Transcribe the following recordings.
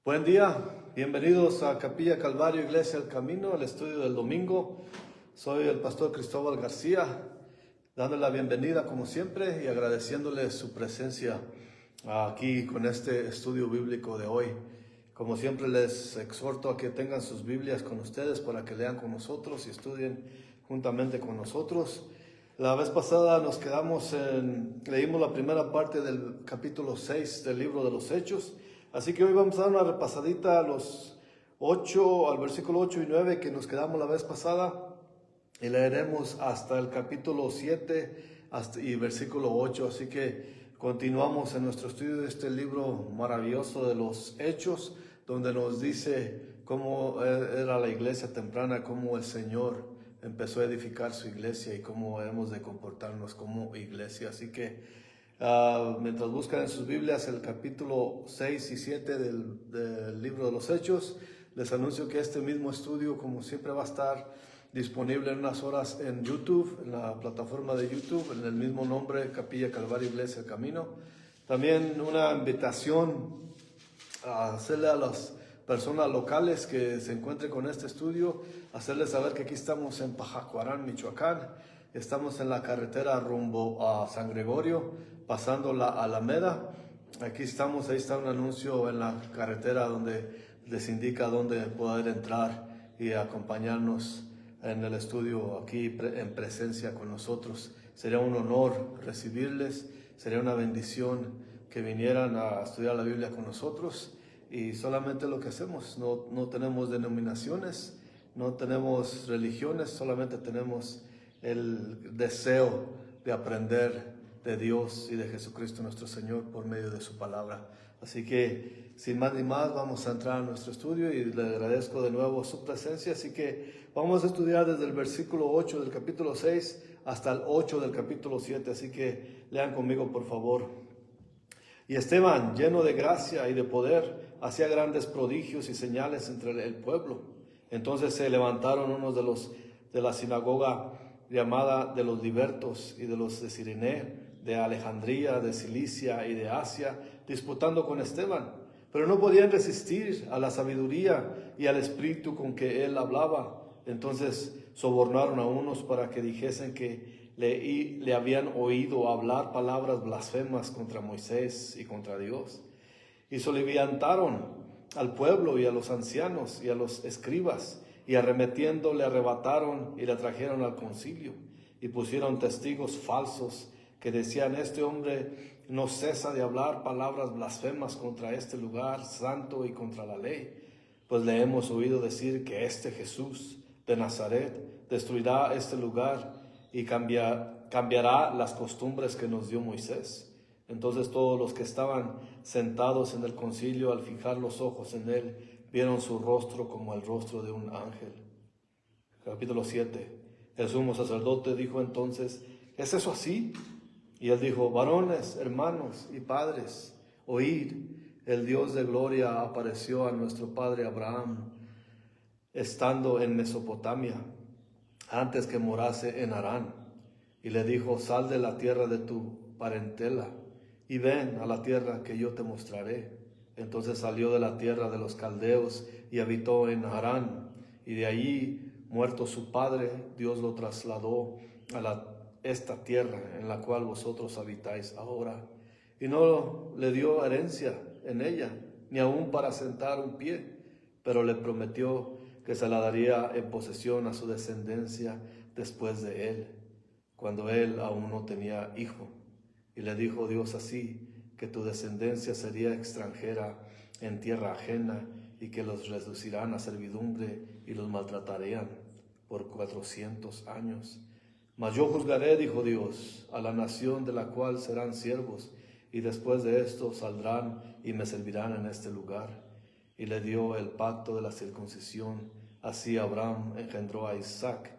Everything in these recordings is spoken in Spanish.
Buen día, bienvenidos a Capilla Calvario, Iglesia El Camino, el estudio del domingo. Soy el pastor Cristóbal García, dándole la bienvenida como siempre y agradeciéndole su presencia aquí con este estudio bíblico de hoy. Como siempre les exhorto a que tengan sus Biblias con ustedes para que lean con nosotros y estudien juntamente con nosotros. La vez pasada leímos la primera parte del capítulo 6 del libro de los Hechos. Así que hoy vamos a dar una repasadita al versículo 8 y 9 que nos quedamos la vez pasada. Y leeremos hasta el capítulo 7 y versículo 8. Así que continuamos en nuestro estudio de este libro maravilloso de los Hechos, donde nos dice cómo era la iglesia temprana, cómo el Señor empezó a edificar su iglesia y cómo hemos de comportarnos como iglesia. Así que mientras buscan en sus Biblias el capítulo 6 y 7 del libro de los Hechos, les anuncio que este mismo estudio, como siempre, va a estar disponible en unas horas en YouTube, en la plataforma de YouTube, en el mismo nombre, Capilla Calvario, Iglesia El Camino. También una invitación a hacerle a las personas locales que se encuentren con este estudio, hacerles saber que aquí estamos en Pajacuarán, Michoacán. Estamos en la carretera rumbo a San Gregorio, pasando la Alameda. Aquí estamos, ahí está un anuncio en la carretera donde les indica dónde poder entrar y acompañarnos en el estudio aquí en presencia con nosotros. Sería un honor recibirles, sería una bendición que vinieran a estudiar la Biblia con nosotros. Y solamente lo que hacemos, no tenemos denominaciones, no tenemos religiones, solamente tenemos el deseo de aprender de Dios y de Jesucristo nuestro Señor por medio de su palabra. Así que sin más ni más vamos a entrar a nuestro estudio y le agradezco de nuevo su presencia. Así que vamos a estudiar desde el versículo 8 del capítulo 6 hasta el 8 del capítulo 7. Así que lean conmigo por favor. Y Esteban, lleno de gracia y de poder, hacía grandes prodigios y señales entre el pueblo. Entonces se levantaron unos de la sinagoga llamada de los libertos y de los de Cirené, de Alejandría, de Cilicia y de Asia, disputando con Esteban. Pero no podían resistir a la sabiduría y al espíritu con que él hablaba. Entonces sobornaron a unos para que dijesen que le habían oído hablar palabras blasfemas contra Moisés y contra Dios. Y soliviantaron al pueblo y a los ancianos y a los escribas, y arremetiendo le arrebataron y le trajeron al concilio, y pusieron testigos falsos que decían: este hombre no cesa de hablar palabras blasfemas contra este lugar santo y contra la ley. Pues le hemos oído decir que este Jesús de Nazaret destruirá este lugar y cambiará las costumbres que nos dio Moisés. Entonces todos los que estaban sentados en el concilio, al fijar los ojos en él, vieron su rostro como el rostro de un ángel. Capítulo 7. El sumo sacerdote dijo entonces: ¿es eso así? Y él dijo: varones, hermanos y padres, oíd. El Dios de gloria apareció a nuestro padre Abraham, estando en Mesopotamia, antes que morase en Harán, y le dijo: sal de la tierra de tu parentela y ven a la tierra que yo te mostraré. Entonces salió de la tierra de los caldeos y habitó en Harán, y de allí, muerto su padre, Dios lo trasladó a esta tierra en la cual vosotros habitáis ahora. Y no le dio herencia en ella, ni aun para sentar un pie, pero le prometió que se la daría en posesión a su descendencia después de él, cuando él aún no tenía hijo. Y le dijo Dios así: que tu descendencia sería extranjera en tierra ajena, y que los reducirán a servidumbre y los maltratarían por 400 años. Mas yo juzgaré, dijo Dios, a la nación de la cual serán siervos, y después de esto saldrán y me servirán en este lugar. Y le dio el pacto de la circuncisión. Así Abraham engendró a Isaac,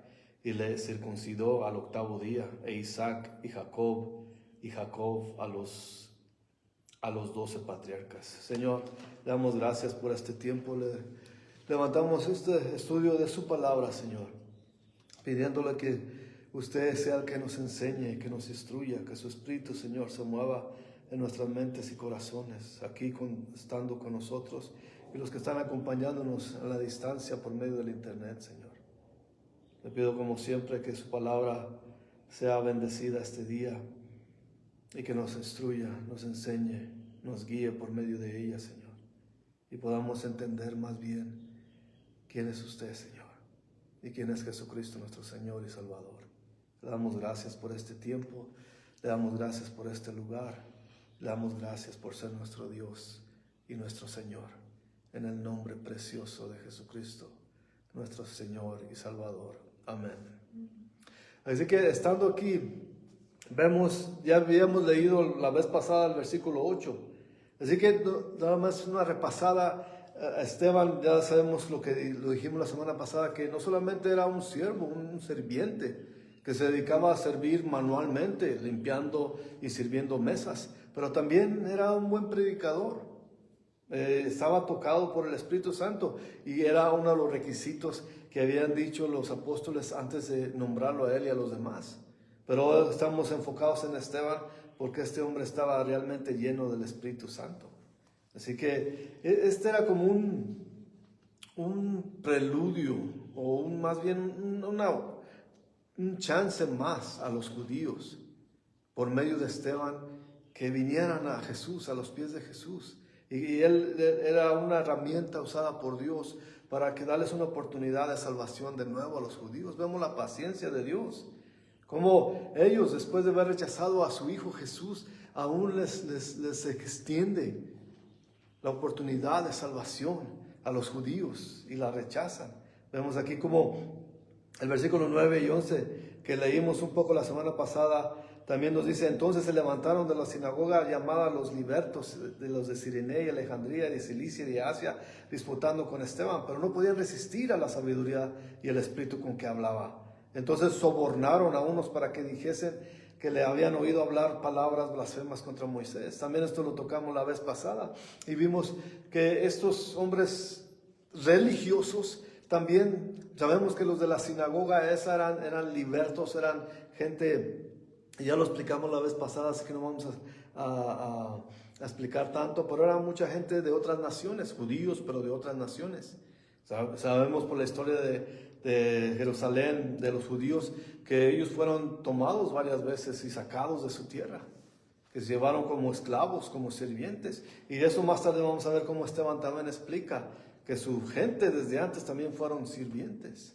y le circuncidó al 8º día, e Isaac y Jacob a los 12 patriarcas. Señor, le damos gracias por este tiempo. Levantamos este estudio de su palabra, Señor, pidiéndole que usted sea el que nos enseñe, que nos instruya, que su Espíritu, Señor, se mueva en nuestras mentes y corazones, aquí estando con nosotros, y los que están acompañándonos a la distancia por medio del internet, Señor. Le pido como siempre que su palabra sea bendecida este día y que nos instruya, nos enseñe, nos guíe por medio de ella, Señor. Y podamos entender más bien quién es usted, Señor, y quién es Jesucristo, nuestro Señor y Salvador. Le damos gracias por este tiempo, le damos gracias por este lugar, le damos gracias por ser nuestro Dios y nuestro Señor, en el nombre precioso de Jesucristo, nuestro Señor y Salvador. Amén. Así que estando aquí, ya habíamos leído la vez pasada el versículo 8. Así que nada más una repasada. Esteban, ya sabemos lo dijimos la semana pasada, que no solamente era un siervo, un serviente, que se dedicaba a servir manualmente, limpiando y sirviendo mesas, pero también era un buen predicador. Estaba tocado por el Espíritu Santo y era uno de los requisitos que habían dicho los apóstoles antes de nombrarlo a él y a los demás. Pero estamos enfocados en Esteban porque este hombre estaba realmente lleno del Espíritu Santo. Así que este era como un preludio o más bien un chance más a los judíos por medio de Esteban que vinieran a Jesús, a los pies de Jesús. Y él era una herramienta usada por Dios para que darles una oportunidad de salvación de nuevo a los judíos. Vemos la paciencia de Dios. Como ellos, después de haber rechazado a su Hijo Jesús, aún les extiende la oportunidad de salvación a los judíos y la rechazan. Vemos aquí como el versículo 9 y 11 que leímos un poco la semana pasada, también nos dice: entonces se levantaron de la sinagoga llamada los libertos, de los de Cirenea y Alejandría, de Cilicia y de Asia, disputando con Esteban, pero no podían resistir a la sabiduría y el espíritu con que hablaba. Entonces sobornaron a unos para que dijesen que le habían oído hablar palabras blasfemas contra Moisés. También esto lo tocamos la vez pasada y vimos que estos hombres religiosos también, sabemos que los de la sinagoga esa eran libertos, eran gente, y ya lo explicamos la vez pasada, así que no vamos a explicar tanto, pero era mucha gente de otras naciones, judíos, pero de otras naciones. Sabemos por la historia de Jerusalén, de los judíos, que ellos fueron tomados varias veces y sacados de su tierra, que se llevaron como esclavos, como sirvientes. Y de eso más tarde vamos a ver cómo Esteban también explica que su gente desde antes también fueron sirvientes.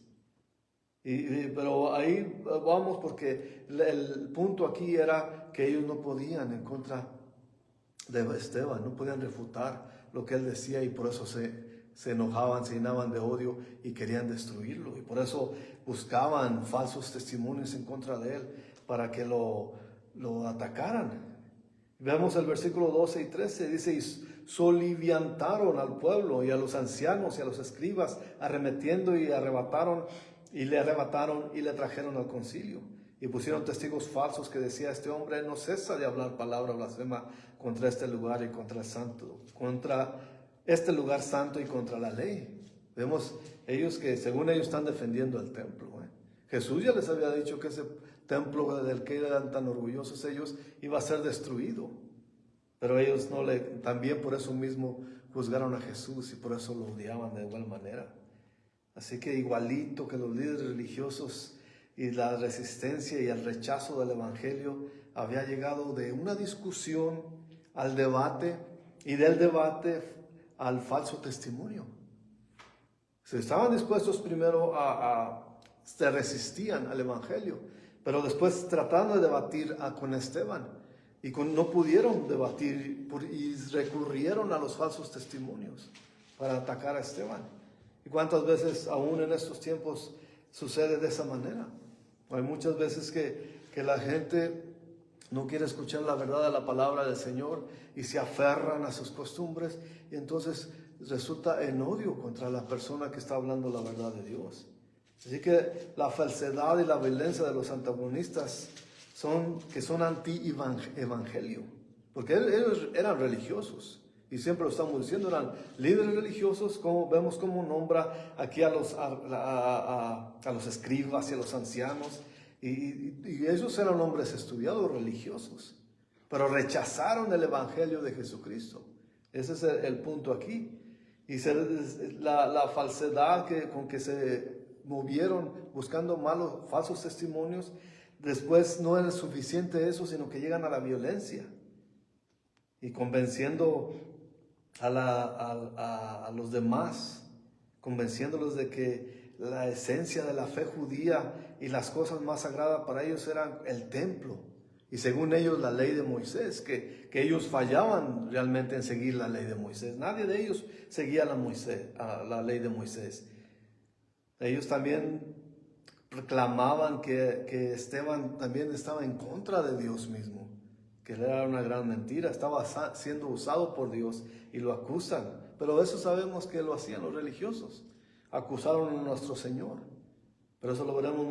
Pero ahí vamos porque el punto aquí era que ellos no podían en contra de Esteban, no podían refutar lo que él decía y por eso se enojaban, se llenaban de odio y querían destruirlo. Y por eso buscaban falsos testimonios en contra de él para que lo atacaran. Vemos el versículo 12 y 13, dice: y soliviantaron al pueblo y a los ancianos y a los escribas, arremetiendo y le arrebataron y le trajeron al concilio. Y pusieron testigos falsos que decía: este hombre no cesa de hablar palabra blasfema contra este lugar y contra este lugar santo y contra la ley. Vemos ellos que según ellos están defendiendo el templo. Jesús ya les había dicho que ese templo del que eran tan orgullosos ellos iba a ser destruido. Pero ellos también por eso mismo juzgaron a Jesús y por eso lo odiaban de igual manera. Así que igualito que los líderes religiosos y la resistencia y el rechazo del evangelio había llegado de una discusión al debate y del debate al falso testimonio. Se estaban dispuestos primero se resistían al evangelio, pero después tratando de debatir con Esteban y no pudieron debatir y recurrieron a los falsos testimonios para atacar a Esteban. ¿Y cuántas veces aún en estos tiempos sucede de esa manera? Hay muchas veces que la gente no quiere escuchar la verdad de la palabra del Señor y se aferran a sus costumbres y entonces resulta en odio contra la persona que está hablando la verdad de Dios. Así que la falsedad y la violencia de los antagonistas son anti-evangelio, porque ellos eran religiosos y siempre lo estamos diciendo, eran líderes religiosos. Como vemos cómo nombra aquí a los escribas y a los ancianos, y ellos eran hombres estudiados, religiosos, pero rechazaron el evangelio de Jesucristo. Ese es el punto aquí. Y la falsedad con que se movieron buscando falsos testimonios, después no es suficiente eso, sino que llegan a la violencia y convenciendo a los demás, convenciéndolos de que la esencia de la fe judía y las cosas más sagradas para ellos eran el templo y según ellos la ley de Moisés, que ellos fallaban realmente en seguir la ley de Moisés. Nadie de ellos seguía la ley de Moisés. Ellos también reclamaban que Esteban también estaba en contra de Dios mismo, que era una gran mentira, estaba siendo usado por Dios y lo acusan. Pero eso sabemos que lo hacían los religiosos, acusaron a nuestro Señor. Pero eso lo veremos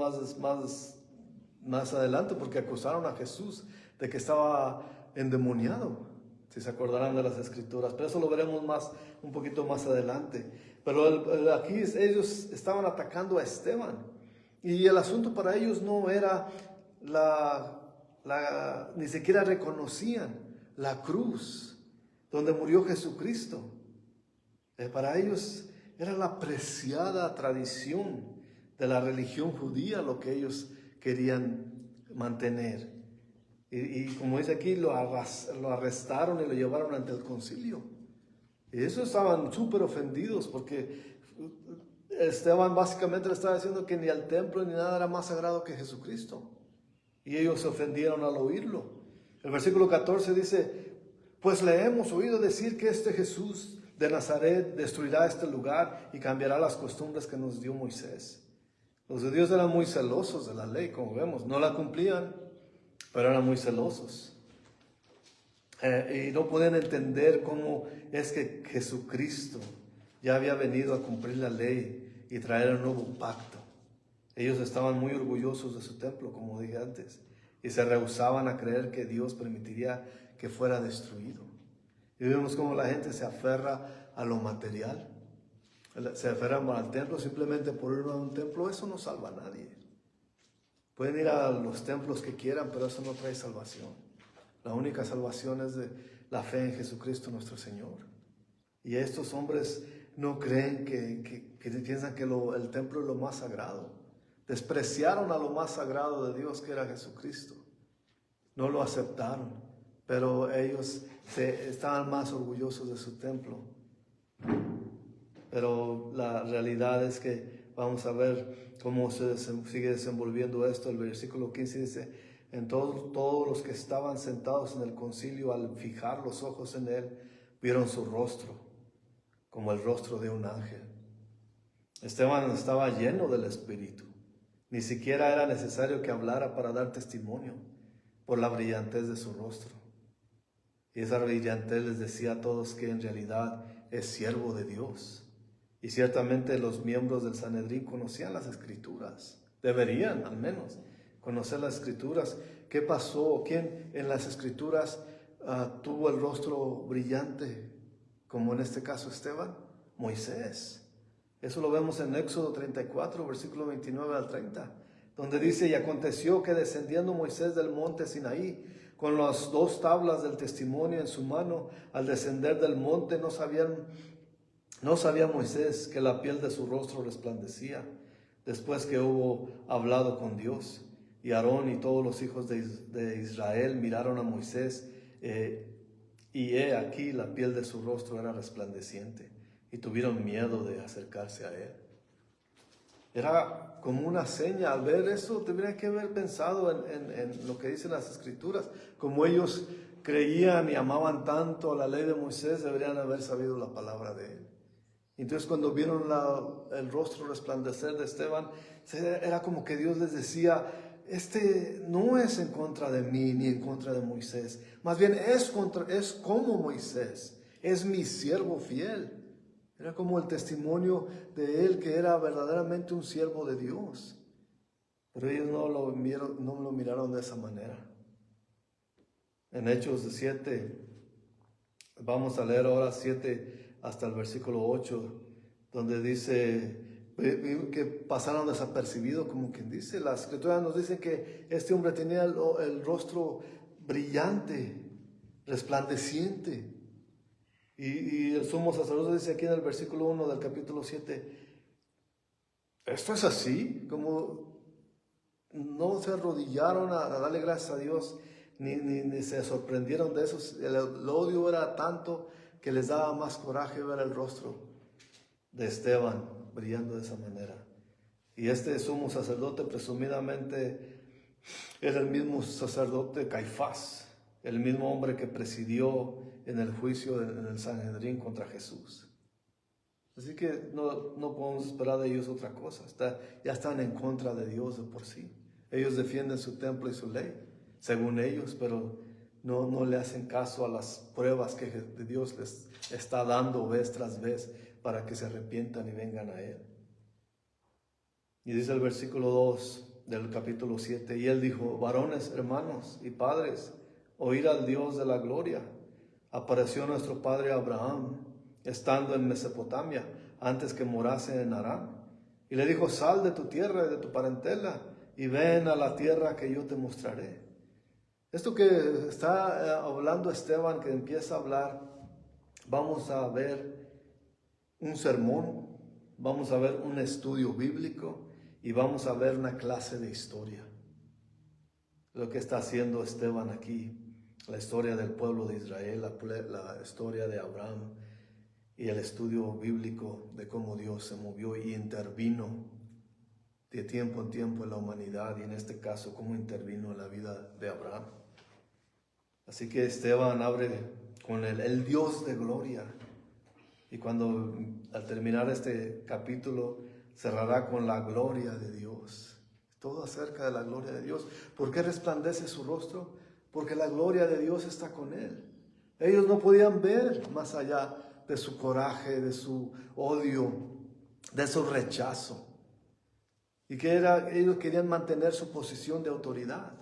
más adelante, porque acusaron a Jesús de que estaba endemoniado, si se acordarán de las escrituras. Pero eso lo veremos un poquito más adelante. Pero aquí ellos estaban atacando a Esteban. Y el asunto para ellos no era ni siquiera reconocían la cruz donde murió Jesucristo. Para ellos era la preciada tradición de la religión judía lo que ellos querían mantener. Y como dice aquí, lo arrestaron y lo llevaron ante el concilio. Y eso estaban súper ofendidos porque Esteban básicamente le estaba diciendo que ni el templo ni nada era más sagrado que Jesucristo. Y ellos se ofendieron al oírlo. El versículo 14 dice: pues le hemos oído decir que este Jesús de Nazaret destruirá este lugar y cambiará las costumbres que nos dio Moisés. Los judíos eran muy celosos de la ley, como vemos. No la cumplían, pero eran muy celosos. Y no podían entender cómo es que Jesucristo ya había venido a cumplir la ley y traer un nuevo pacto. Ellos estaban muy orgullosos de su templo, como dije antes, y se rehusaban a creer que Dios permitiría que fuera destruido. Y vemos cómo la gente se aferra a lo material, se aferran al templo simplemente por ir a un templo. Eso no salva a nadie. Pueden ir a los templos que quieran, pero eso no trae salvación. La única salvación es de la fe en Jesucristo nuestro Señor. Y estos hombres no creen que piensan que el templo es lo más sagrado. Despreciaron a lo más sagrado de Dios, que era Jesucristo. No lo aceptaron, pero ellos estaban más orgullosos de su templo. Pero la realidad es que vamos a ver cómo se sigue desenvolviendo esto. El versículo 15 dice: en todos los que estaban sentados en el concilio, al fijar los ojos en él, vieron su rostro como el rostro de un ángel. Esteban estaba lleno del Espíritu. Ni siquiera era necesario que hablara para dar testimonio por la brillantez de su rostro. Y esa brillantez les decía a todos que en realidad es siervo de Dios. Y ciertamente los miembros del Sanedrín conocían las Escrituras. Deberían, al menos, conocer las Escrituras. ¿Qué pasó? ¿Quién en las Escrituras tuvo el rostro brillante, como en este caso Esteban? Moisés. Eso lo vemos en Éxodo 34, versículo 29 al 30, donde dice: y aconteció que descendiendo Moisés del monte Sinaí, con las 2 tablas del testimonio en su mano, al descender del monte no sabía Moisés que la piel de su rostro resplandecía, después que hubo hablado con Dios. Y Aarón y todos los hijos de Israel miraron a Moisés, y he aquí la piel de su rostro era resplandeciente, y tuvieron miedo de acercarse a él. Era como una seña. Al ver eso, tendrían que haber pensado en lo que dicen las Escrituras. Como ellos creían y amaban tanto a la ley de Moisés, deberían haber sabido la palabra de él. Entonces, cuando vieron el rostro resplandecer de Esteban, era como que Dios les decía: este no es en contra de mí ni en contra de Moisés, más bien es como Moisés, es mi siervo fiel. Era como el testimonio de él, que era verdaderamente un siervo de Dios. Pero ellos no lo miraron de esa manera. En Hechos 7, vamos a leer ahora 7 hasta el versículo 8, donde dice que pasaron desapercibidos, como quien dice. Las Escrituras nos dicen que este hombre tenía el rostro brillante, resplandeciente. Y el sumo sacerdote dice aquí en el versículo 1 del capítulo 7, ¿esto es así? Como no se arrodillaron a darle gracias a Dios, ni se sorprendieron de eso. El odio era tanto que les daba más coraje ver el rostro de Esteban brillando de esa manera. Y este sumo sacerdote presumidamente era el mismo sacerdote Caifás, el mismo hombre que presidió en el juicio en el Sanedrín contra Jesús. Así que no podemos esperar de ellos otra cosa. Ya están en contra de Dios de por sí. Ellos defienden su templo y su ley, según ellos, pero no le hacen caso a las pruebas que Dios les está dando vez tras vez para que se arrepientan y vengan a Él. Y dice el versículo 2 del capítulo 7, y él dijo, varones, hermanos y padres, oíd al Dios de la gloria. Apareció nuestro padre Abraham, estando en Mesopotamia, antes que morase en Harán. Y le dijo, sal de tu tierra y de tu parentela, y ven a la tierra que yo te mostraré. Esto que está hablando Esteban, que empieza a hablar, vamos a ver un sermón, vamos a ver un estudio bíblico, y vamos a ver una clase de historia. Lo que está haciendo Esteban aquí, la historia del pueblo de Israel, la historia de Abraham y el estudio bíblico de cómo Dios se movió y intervino de tiempo en tiempo en la humanidad, y en este caso cómo intervino en la vida de Abraham. Así que Esteban abre con el Dios de gloria, y cuando al terminar este capítulo cerrará con la gloria de Dios. Todo acerca de la gloria de Dios. ¿Por qué resplandece su rostro? Porque la gloria de Dios está con él. Ellos no podían ver más allá de su coraje, de su odio, de su rechazo. Y que ellos querían mantener su posición de autoridad.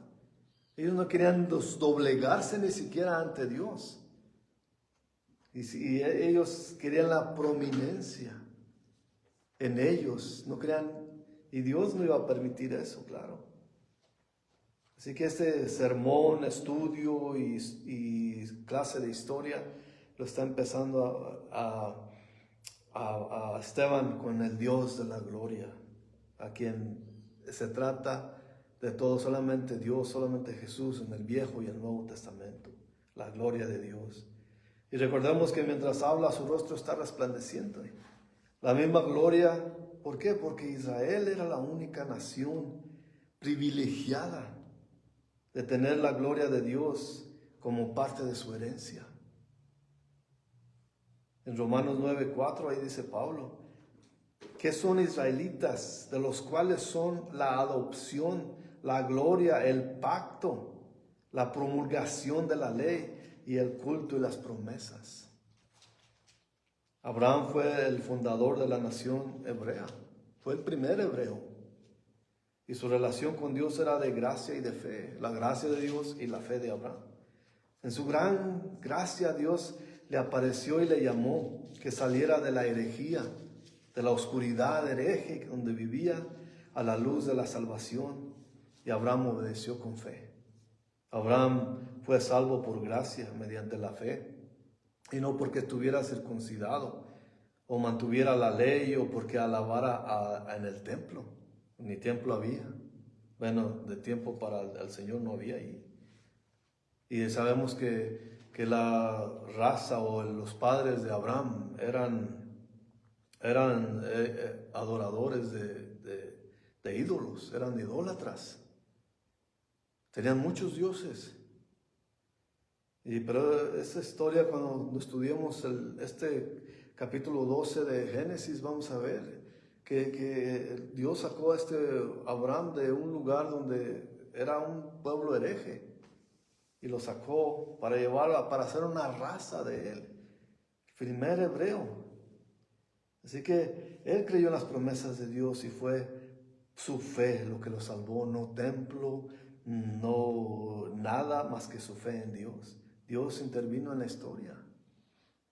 Ellos no querían doblegarse ni siquiera ante Dios. Y ellos querían la prominencia en ellos, no crean, y Dios no iba a permitir eso, claro. Así que este sermón, estudio y clase de historia lo está empezando a Esteban con el Dios de la gloria, a quien se trata de todo, solamente Dios, solamente Jesús en el Viejo y el Nuevo Testamento, la gloria de Dios. Y recordemos que mientras habla su rostro está resplandeciendo. La misma gloria, ¿por qué? Porque Israel era la única nación privilegiada de tener la gloria de Dios como parte de su herencia. En Romanos 9:4 ahí dice Pablo, que son israelitas, de los cuales son la adopción, la gloria, el pacto, la promulgación de la ley y el culto y las promesas. Abraham fue el fundador de la nación hebrea, fue el primer hebreo. Y su relación con Dios era de gracia y de fe, la gracia de Dios y la fe de Abraham. En su gran gracia Dios le apareció y le llamó que saliera de la herejía, de la oscuridad hereje donde vivía, a la luz de la salvación. Y Abraham obedeció con fe. Abraham fue salvo por gracia mediante la fe, y no porque estuviera circuncidado o mantuviera la ley o porque alabara en el templo. Ni templo había. Bueno, de tiempo para el Señor no había ahí. Y sabemos que la raza o los padres de Abraham eran adoradores de ídolos, eran idólatras. Tenían muchos dioses. Pero esta historia, cuando estudiamos este capítulo 12 de Génesis, vamos a ver que Dios sacó a Abraham de un lugar donde era un pueblo hereje y lo sacó para hacer una raza de él, primer hebreo. Así que él creyó en las promesas de Dios y fue su fe lo que lo salvó, no templo, no nada más que su fe en Dios. Dios intervino en la historia.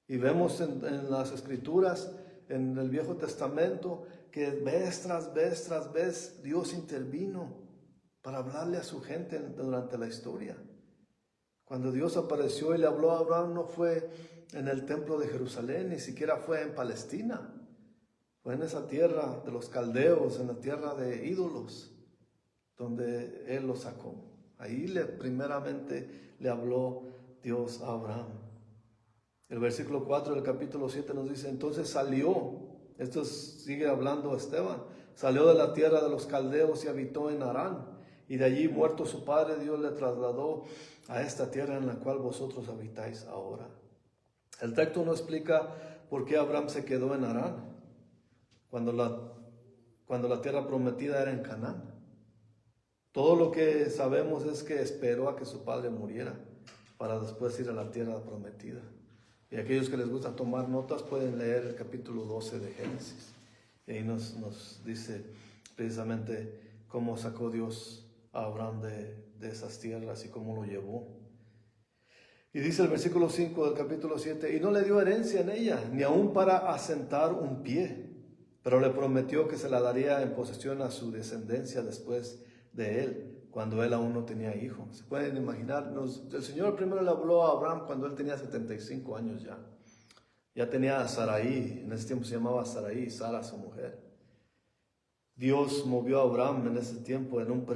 Y vemos en las Escrituras, en el Viejo Testamento, que vez tras vez Dios intervino para hablarle a su gente durante la historia. Cuando Dios apareció y le habló a Abraham, no fue en el templo de Jerusalén, ni siquiera fue en Palestina. Fue en esa tierra de los caldeos, en la tierra de ídolos, donde Él lo sacó. Ahí primeramente le habló Dios a Abraham. El versículo 4 del capítulo 7 nos dice, entonces salió, esto sigue hablando Esteban, salió de la tierra de los caldeos y habitó en Harán. Y de allí, muerto su padre, Dios le trasladó a esta tierra en la cual vosotros habitáis ahora. El texto no explica por qué Abraham se quedó en Harán cuando la tierra prometida era en Canaán. Todo lo que sabemos es que esperó a que su padre muriera para después ir a la tierra prometida. Y aquellos que les gusta tomar notas pueden leer el capítulo 12 de Génesis. Y ahí nos dice precisamente cómo sacó Dios a Abraham de esas tierras y cómo lo llevó. Y dice el versículo 5 del capítulo 7, y no le dio herencia en ella, ni aun para asentar un pie, pero le prometió que se la daría en posesión a su descendencia después de él, cuando él aún no tenía hijos. ¿Se pueden imaginar? El Señor primero le habló a Abraham cuando él tenía 75 años ya. Ya tenía a Sarai, en ese tiempo se llamaba Sarai, Sara su mujer. Dios movió a Abraham en ese tiempo en un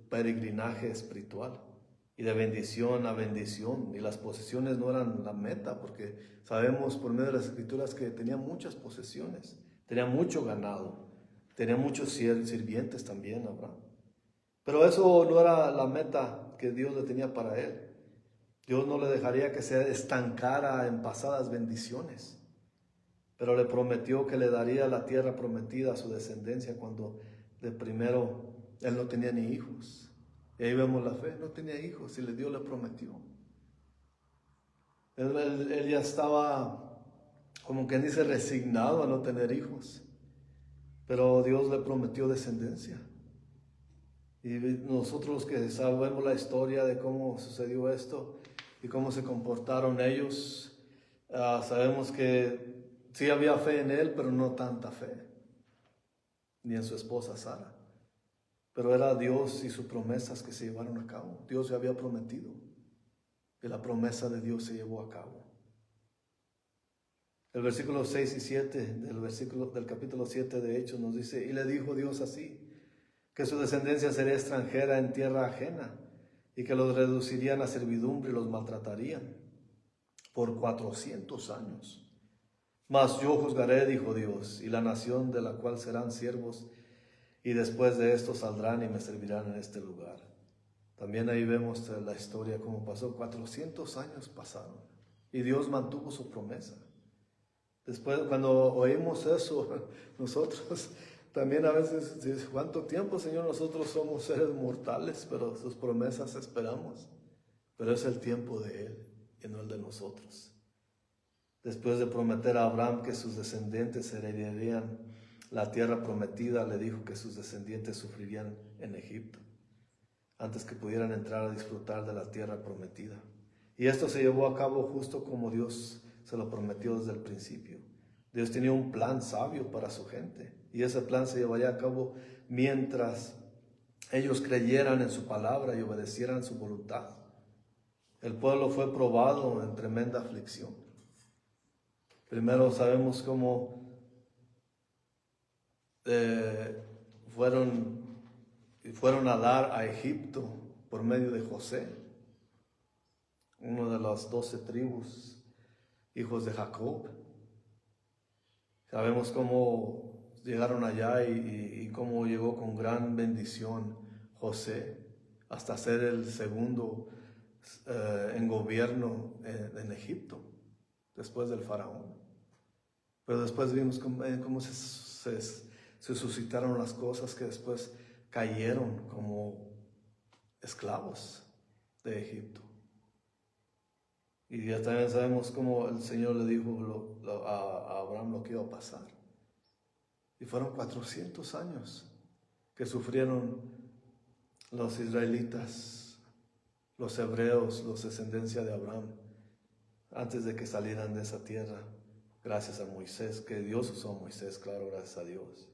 peregrinaje espiritual. Y de bendición a bendición. Y las posesiones no eran la meta, porque sabemos por medio de las escrituras que tenía muchas posesiones. Tenía mucho ganado. Tenía muchos sirvientes también, Abraham. Pero eso no era la meta que Dios le tenía para él. Dios no le dejaría que se estancara en pasadas bendiciones. Pero le prometió que le daría la tierra prometida a su descendencia cuando de primero él no tenía ni hijos. Y ahí vemos la fe, no tenía hijos y Dios le prometió. Él ya estaba, como quien dice, resignado a no tener hijos. Pero Dios le prometió descendencia. Y nosotros que sabemos la historia de cómo sucedió esto y cómo se comportaron ellos, sabemos que sí había fe en él, pero no tanta fe, ni en su esposa Sara. Pero era Dios y sus promesas que se llevaron a cabo. Dios le había prometido y la promesa de Dios se llevó a cabo. El versículo 6 y 7 del capítulo 7 de Hechos nos dice, y le dijo Dios así, que su descendencia sería extranjera en tierra ajena y que los reducirían a servidumbre y los maltratarían por 400 años. Mas yo juzgaré, dijo Dios, y la nación de la cual serán siervos, y después de esto saldrán y me servirán en este lugar. También ahí vemos la historia, cómo pasó. 400 años pasaron y Dios mantuvo su promesa. Después, cuando oímos eso, nosotros también a veces decimos, ¿cuánto tiempo, Señor? Nosotros somos seres mortales, pero sus promesas esperamos. Pero es el tiempo de Él y no el de nosotros. Después de prometer a Abraham que sus descendientes heredarían la tierra prometida, le dijo que sus descendientes sufrirían en Egipto, antes que pudieran entrar a disfrutar de la tierra prometida. Y esto se llevó a cabo justo como Dios se lo prometió desde el principio. Dios tenía un plan sabio para su gente, y ese plan se llevaría a cabo mientras ellos creyeran en su palabra y obedecieran su voluntad. El pueblo fue probado en tremenda aflicción. Primero sabemos cómo fueron a dar a Egipto por medio de José, uno de las 12 tribus, hijos de Jacob. Sabemos cómo llegaron allá y cómo llegó con gran bendición José hasta ser el segundo en gobierno en Egipto, después del faraón. Pero después vimos cómo se suscitaron las cosas que después cayeron como esclavos de Egipto. Y ya también sabemos cómo el Señor le dijo a Abraham lo que iba a pasar. Y fueron 400 años que sufrieron los israelitas, los hebreos, los descendencia de Abraham, antes de que salieran de esa tierra, gracias a Moisés, que Dios usó a Moisés, claro, gracias a Dios.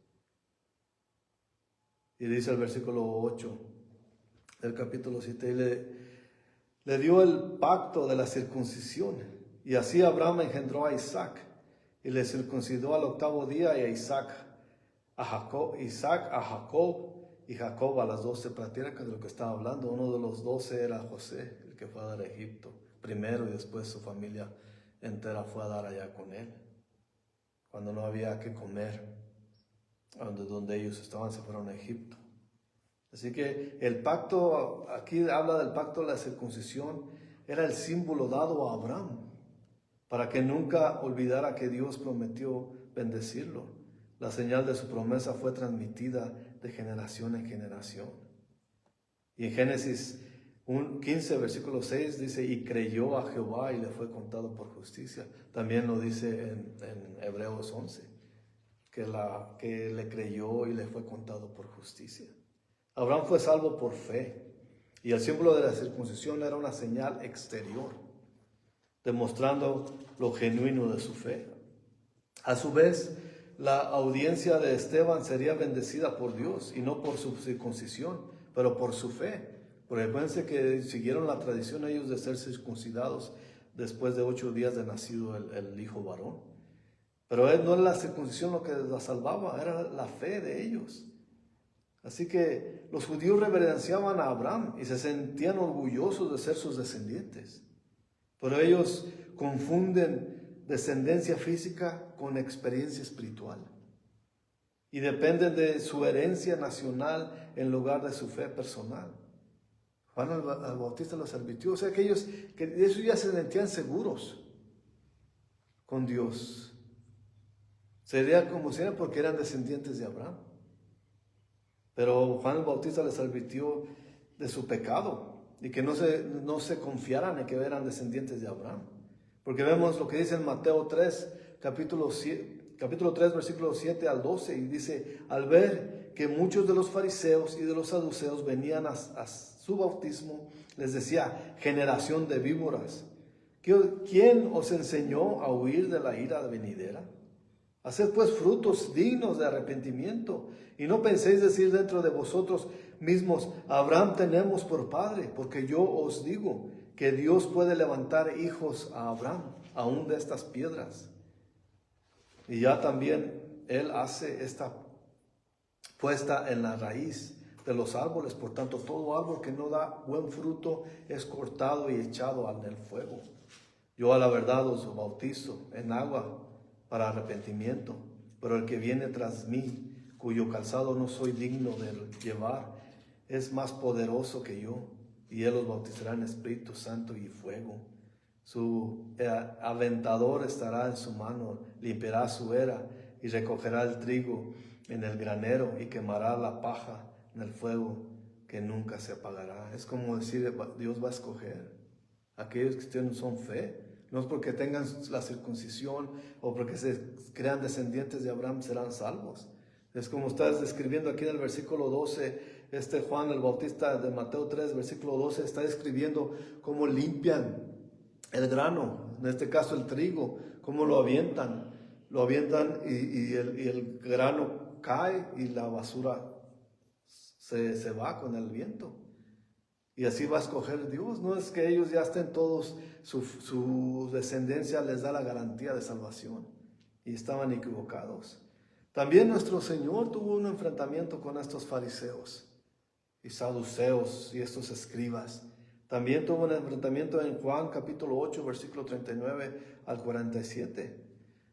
Y dice el versículo 8 del capítulo 7, y le dio el pacto de la circuncisión Y así Abraham engendró a Isaac y le circuncidó al 8º día, y a Isaac a Jacob y Jacob a las 12 patriarcas. De lo que estaba hablando, uno de los 12 era José, el que fue a dar a Egipto primero, y después su familia entera fue a dar allá con él. Cuando no había que comer, donde ellos estaban, se fueron a Egipto. Así que el pacto, aquí habla del pacto de la circuncisión, era el símbolo dado a Abraham, para que nunca olvidara que Dios prometió bendecirlo. La señal de su promesa fue transmitida de generación en generación. Y en Génesis 15, versículo 6 dice, y creyó a Jehová y le fue contado por justicia. También lo dice en Hebreos 11, que le creyó y le fue contado por justicia. Abraham fue salvo por fe, y el símbolo de la circuncisión era una señal exterior, demostrando lo genuino de su fe. A su vez, la audiencia de Esteban sería bendecida por Dios, y no por su circuncisión, pero por su fe. Porque pensé que siguieron la tradición ellos de ser circuncidados después de 8 días de nacido el hijo varón. Pero no era la circuncisión lo que la salvaba, era la fe de ellos. Así que los judíos reverenciaban a Abraham y se sentían orgullosos de ser sus descendientes. Pero ellos confunden descendencia física con experiencia espiritual, y dependen de su herencia nacional en lugar de su fe personal. Juan el Bautista los advirtió, o sea que ellos ya se sentían seguros con Dios. Sería como si era porque eran descendientes de Abraham. Pero Juan el Bautista les advirtió de su pecado y que no se confiaran en que eran descendientes de Abraham. Porque vemos lo que dice en Mateo 3, capítulo 3, versículos 7 al 12, y dice, al ver que muchos de los fariseos y de los saduceos venían a su bautismo, les decía, generación de víboras, ¿quién os enseñó a huir de la ira venidera? Haced pues frutos dignos de arrepentimiento, y no penséis decir dentro de vosotros mismos, Abraham tenemos por padre, porque yo os digo que Dios puede levantar hijos a Abraham, aún de estas piedras. Y ya también Él hace esta puesta en la raíz de los árboles. Por tanto, todo árbol que no da buen fruto es cortado y echado en el fuego. Yo a la verdad os bautizo en agua para arrepentimiento, pero el que viene tras mí, cuyo calzado no soy digno de llevar, es más poderoso que yo, y Él os bautizará en Espíritu Santo y fuego. Su aventador estará en su mano, limpiará su era y recogerá el trigo en el granero y quemará la paja en el fuego que nunca se apagará. Es como decir, Dios va a escoger a aquellos que tienen son fe. No es porque tengan la circuncisión o porque se crean descendientes de Abraham serán salvos. Es como estás describiendo aquí en el versículo 12, Juan el Bautista de Mateo 3, versículo 12, está describiendo cómo limpian el grano, en este caso el trigo, cómo lo avientan y el grano cae y la basura se va con el viento. Y así va a escoger Dios. No es que ellos ya estén todos, su descendencia les da la garantía de salvación. Y estaban equivocados. También nuestro Señor tuvo un enfrentamiento con estos fariseos y saduceos y estos escribas. También tuvo un enfrentamiento en Juan capítulo 8, versículo 39 al 47.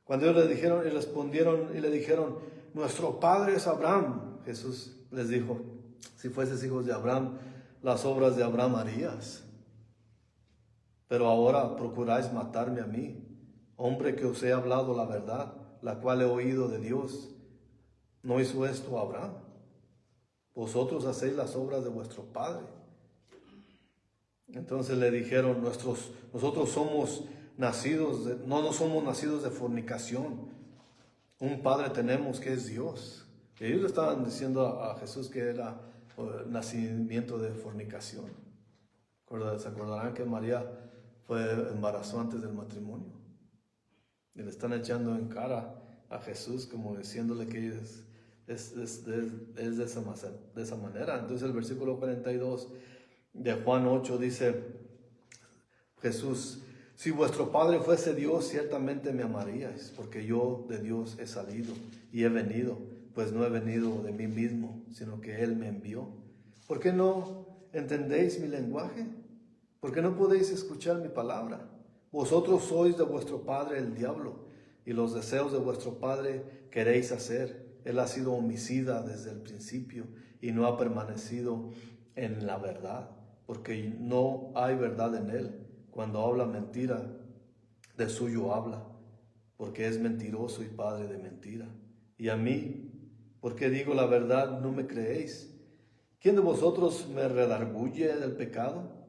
Cuando ellos le dijeron y respondieron y le dijeron, nuestro padre es Abraham. Jesús les dijo, si fueses hijos de Abraham, las obras de Abraham harías. Pero ahora procuráis matarme a mí, hombre que os he hablado la verdad, la cual he oído de Dios. ¿No hizo esto Abraham? Vosotros hacéis las obras de vuestro padre. Entonces le dijeron, nosotros somos nacidos, no somos nacidos de fornicación. Un padre tenemos que es Dios. Ellos le estaban diciendo a Jesús que era nacimiento de fornicación. ¿Se acordarán que María fue embarazó antes del matrimonio? Y le están echando en cara a Jesús como diciéndole que es de esa manera. Entonces el versículo 42 de Juan 8 dice, Jesús Si vuestro Padre fuese Dios, ciertamente me amaríais, porque yo de Dios he salido y he venido, pues no he venido de mí mismo, sino que Él me envió. ¿Por qué no entendéis mi lenguaje? ¿Por qué no podéis escuchar mi palabra? Vosotros sois de vuestro padre el diablo, y los deseos de vuestro padre queréis hacer. Él ha sido homicida desde el principio y no ha permanecido en la verdad, porque no hay verdad en él. Cuando habla mentira, de suyo habla, porque es mentiroso y padre de mentira. Y a mí, porque digo la verdad, no me creéis. ¿Quién de vosotros me redarguye del pecado?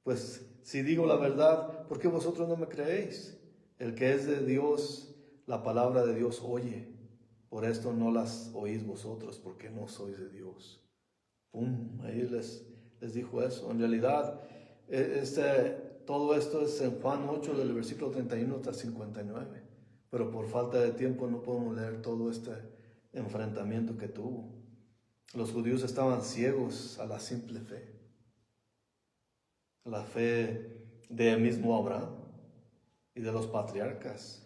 Pues si digo la verdad, ¿por qué vosotros no me creéis? El que es de Dios, la palabra de Dios oye. Por esto no las oís vosotros, porque no sois de Dios. ¡Pum! Ahí les dijo eso. En realidad, todo esto es en Juan 8, del versículo 31 hasta 59. Pero por falta de tiempo no podemos leer todo este enfrentamiento que tuvo. Los judíos estaban ciegos a la simple fe. La fe de mismo Abraham y de los patriarcas.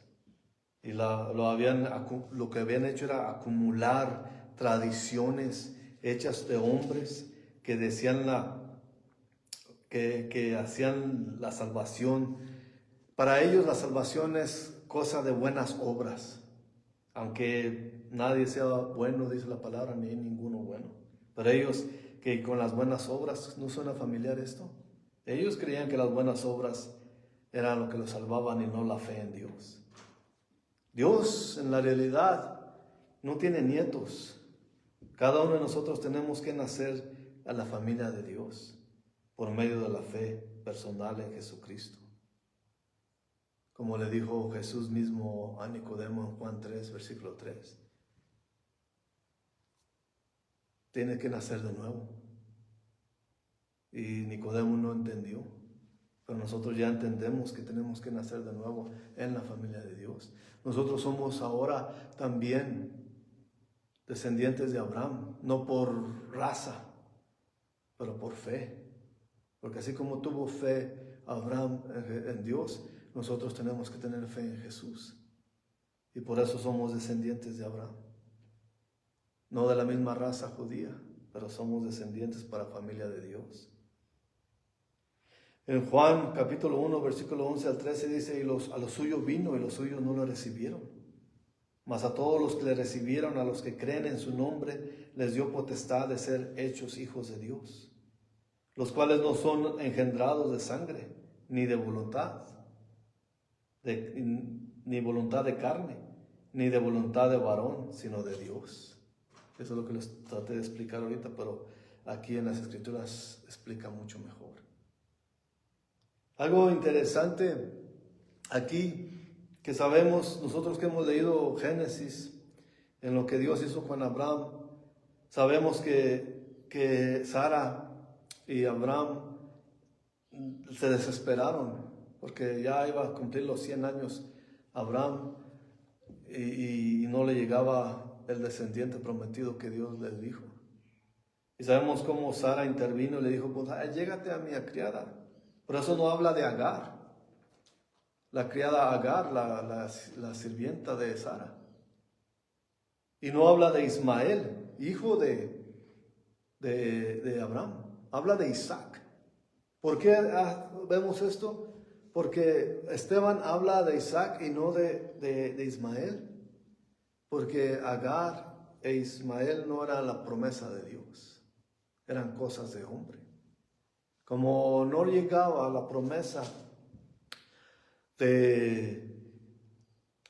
Y lo que habían hecho era acumular tradiciones hechas de hombres que decían que hacían la salvación. Para ellos la salvación es cosa de buenas obras. Aunque nadie sea bueno, dice la palabra, ni hay ninguno bueno. Pero ellos que con las buenas obras, ¿no suena familiar esto? Ellos creían que las buenas obras eran lo que los salvaban y no la fe en Dios. Dios, en la realidad, no tiene nietos. Cada uno de nosotros tenemos que nacer a la familia de Dios por medio de la fe personal en Jesucristo. Como le dijo Jesús mismo a Nicodemo en Juan 3, versículo 3. Tiene que nacer de nuevo. Y Nicodemo no entendió. Pero nosotros ya entendemos que tenemos que nacer de nuevo en la familia de Dios. Nosotros somos ahora también descendientes de Abraham, no por raza, pero por fe. Porque así como tuvo fe Abraham en Dios, nosotros tenemos que tener fe en Jesús. Y por eso somos descendientes de Abraham. No de la misma raza judía, pero somos descendientes para la familia de Dios. En Juan capítulo 1, versículo 11 al 13 dice, a los suyos vino y los suyos no lo recibieron. Mas a todos los que le recibieron, a los que creen en su nombre, les dio potestad de ser hechos hijos de Dios, los cuales no son engendrados de sangre, ni de voluntad, ni voluntad de carne, ni de voluntad de varón, sino de Dios. Eso es lo que les traté de explicar ahorita, pero aquí en las Escrituras explica mucho mejor. Algo interesante aquí que sabemos, nosotros que hemos leído Génesis, en lo que Dios hizo con Abraham, sabemos que Sara y Abraham se desesperaron, porque ya iba a cumplir los 100 años Abraham y no le llegaba el descendiente prometido que Dios les dijo. Y sabemos cómo Sara intervino y le dijo, pues llégate a mi criada. Por eso no habla de Agar, la criada Agar, la sirvienta de Sara. Y no habla de Ismael, hijo de Abraham. Habla de Isaac. ¿Por qué vemos esto? Porque Esteban habla de Isaac y no de Ismael. Porque Agar e Ismael no eran la promesa de Dios. Eran cosas de hombre. Como no llegaba a la promesa que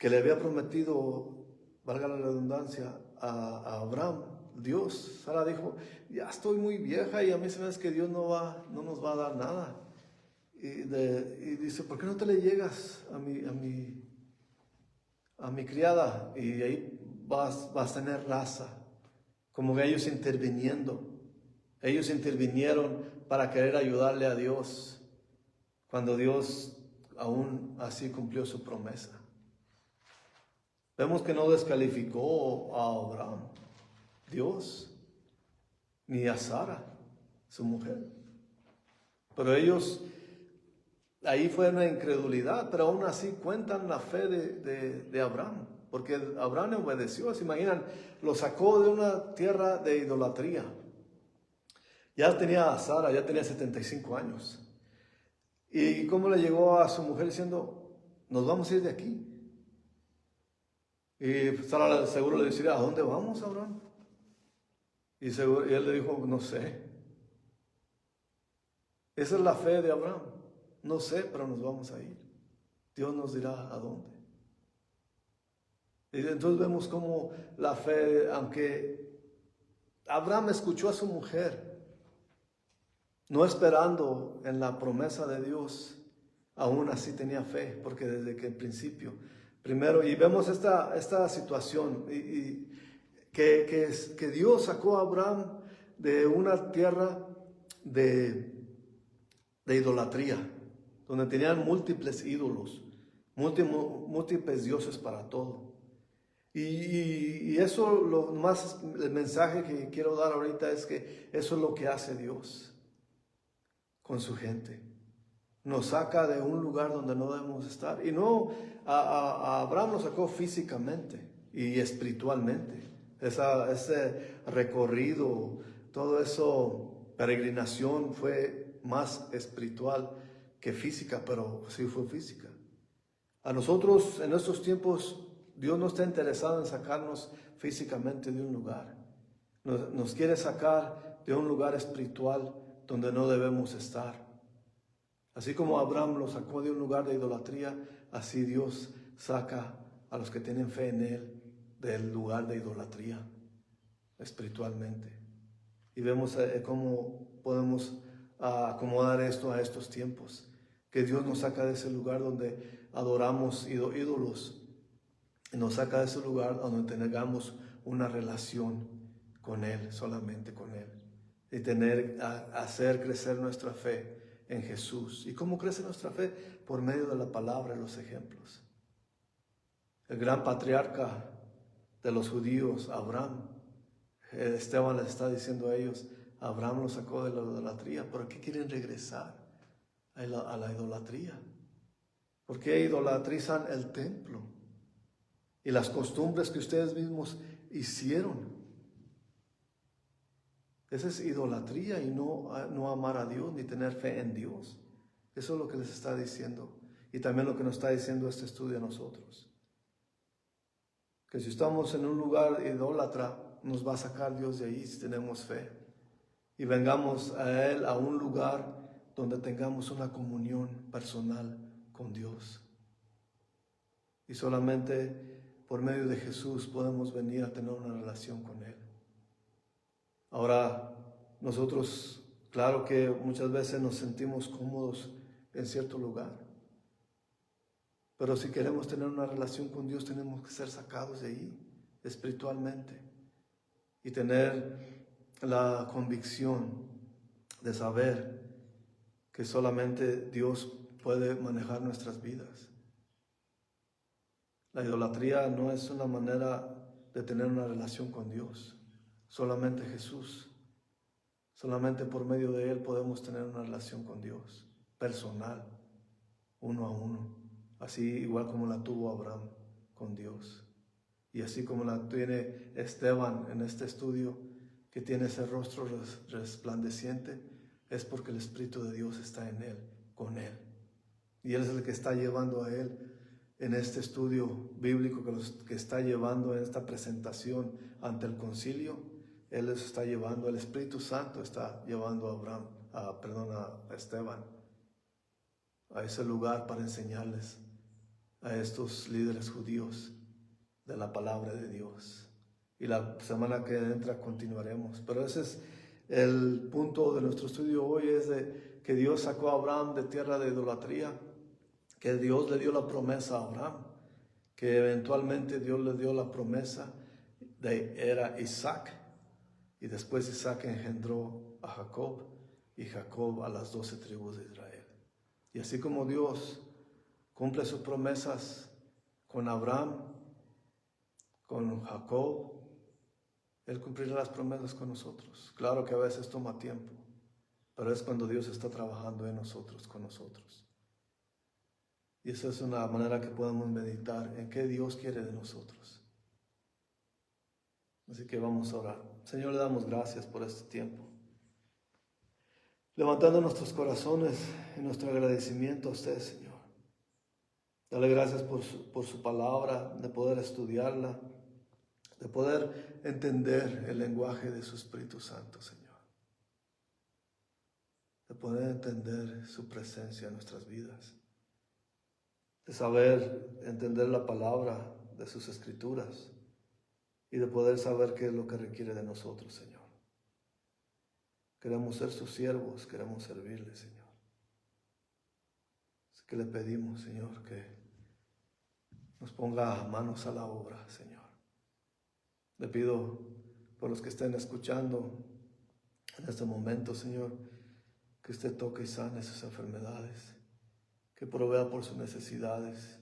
le había prometido, valga la redundancia, a Abraham, Dios, Sara dijo, ya estoy muy vieja y a mí se me hace que Dios no nos va a dar nada. Y dice, ¿por qué no te le llegas a mi criada? Y ahí vas a tener raza. Como que ellos interviniendo. Ellos intervinieron para querer ayudarle a Dios, cuando Dios aún así cumplió su promesa. Vemos que no descalificó a Abraham, Dios, ni a Sara, su mujer. Pero ellos ahí fue una incredulidad, pero aún así cuentan la fe de Abraham, porque Abraham obedeció. Se imaginan, lo sacó de una tierra de idolatría. Ya tenía a Sara, ya tenía 75 años. ¿Y cómo le llegó a su mujer diciendo, nos vamos a ir de aquí? Y Sara seguro le decía, ¿a dónde vamos, Abraham? Y él le dijo, no sé. Esa es la fe de Abraham. No sé, pero nos vamos a ir. Dios nos dirá a dónde. Y entonces vemos cómo la fe, aunque Abraham escuchó a su mujer, no esperando en la promesa de Dios, aún así tenía fe, porque desde que el principio, primero, y vemos esta situación, que Dios sacó a Abraham de una tierra de idolatría, donde tenían múltiples ídolos, múltiples dioses para todo. Y eso, el mensaje que quiero dar ahorita es que eso es lo que hace Dios con su gente. Nos saca de un lugar donde no debemos estar. Y no, a Abraham lo sacó físicamente y espiritualmente. Ese recorrido, todo eso, peregrinación fue más espiritual que física, pero sí fue física. A nosotros en estos tiempos Dios no está interesado en sacarnos físicamente de un lugar. Nos quiere sacar de un lugar espiritual donde no debemos estar. Así como Abraham lo sacó de un lugar de idolatría, así Dios saca a los que tienen fe en Él del lugar de idolatría espiritualmente. Y vemos cómo podemos acomodar esto a estos tiempos. Que Dios nos saca de ese lugar donde adoramos ídolos. Y nos saca de ese lugar donde tengamos una relación con Él, solamente con Él. Y hacer crecer nuestra fe en Jesús. ¿Y cómo crece nuestra fe? Por medio de la palabra y los ejemplos. El gran patriarca de los judíos, Abraham, Esteban les está diciendo a ellos, Abraham los sacó de la idolatría, ¿por qué quieren regresar a la idolatría? ¿Por qué idolatrizan el templo y las costumbres que ustedes mismos hicieron? Esa es idolatría y no amar a Dios ni tener fe en Dios. Eso es lo que les está diciendo. Y también lo que nos está diciendo este estudio a nosotros. Que si estamos en un lugar idólatra, nos va a sacar Dios de ahí si tenemos fe. Y vengamos a Él a un lugar donde tengamos una comunión personal con Dios. Y solamente por medio de Jesús podemos venir a tener una relación con Él. Ahora, nosotros, claro que muchas veces nos sentimos cómodos en cierto lugar. Pero si queremos tener una relación con Dios, tenemos que ser sacados de ahí espiritualmente. Y tener la convicción de saber que solamente Dios puede manejar nuestras vidas. La idolatría no es una manera de tener una relación con Dios. Solamente Jesús, solamente por medio de Él podemos tener una relación con Dios, personal, uno a uno, así igual como la tuvo Abraham con Dios. Y así como la tiene Esteban en este estudio, que tiene ese rostro resplandeciente, es porque el Espíritu de Dios está en él, con él. Y Él es el que está llevando a él en este estudio bíblico, que está llevando en esta presentación ante el concilio. Él les está llevando, el Espíritu Santo está llevando a Esteban a ese lugar para enseñarles a estos líderes judíos de la palabra de Dios. Y la semana que entra continuaremos. Pero ese es el punto de nuestro estudio hoy, es de que Dios sacó a Abraham de tierra de idolatría, que Dios le dio la promesa a Abraham, que eventualmente Dios le dio la promesa era Isaac, y después Isaac engendró a Jacob, y Jacob a las 12 tribus de Israel. Y así como Dios cumple sus promesas con Abraham, con Jacob, Él cumplirá las promesas con nosotros. Claro que a veces toma tiempo, pero es cuando Dios está trabajando en nosotros, con nosotros. Y esa es una manera que podemos meditar en qué Dios quiere de nosotros. Así que vamos a orar. Señor, le damos gracias por este tiempo. Levantando nuestros corazones en nuestro agradecimiento a usted, Señor. Dale gracias por su palabra, de poder estudiarla, de poder entender el lenguaje de su Espíritu Santo, Señor. De poder entender su presencia en nuestras vidas. De saber entender la palabra de sus escrituras y de poder saber qué es lo que requiere de nosotros, Señor. Queremos ser sus siervos, queremos servirle, Señor. Así que le pedimos, Señor, que nos ponga manos a la obra, Señor. Le pido por los que estén escuchando en este momento, Señor, que usted toque y sane sus enfermedades, que provea por sus necesidades,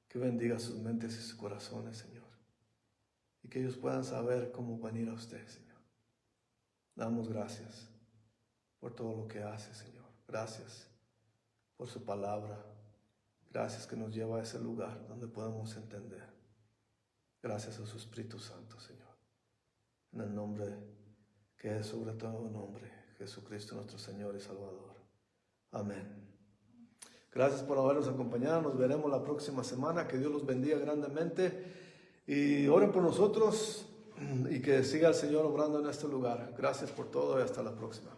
que bendiga sus mentes y sus corazones, Señor, y que ellos puedan saber cómo venir a usted, Señor. Damos gracias por todo lo que hace, Señor. Gracias por su palabra. Gracias que nos lleva a ese lugar donde podemos entender. Gracias a su Espíritu Santo, Señor. En el nombre que es sobre todo nombre, Jesucristo nuestro Señor y Salvador. Amén. Gracias por habernos acompañado. Nos veremos la próxima semana. Que Dios los bendiga grandemente. Y oren por nosotros y que siga el Señor obrando en este lugar. Gracias por todo y hasta la próxima.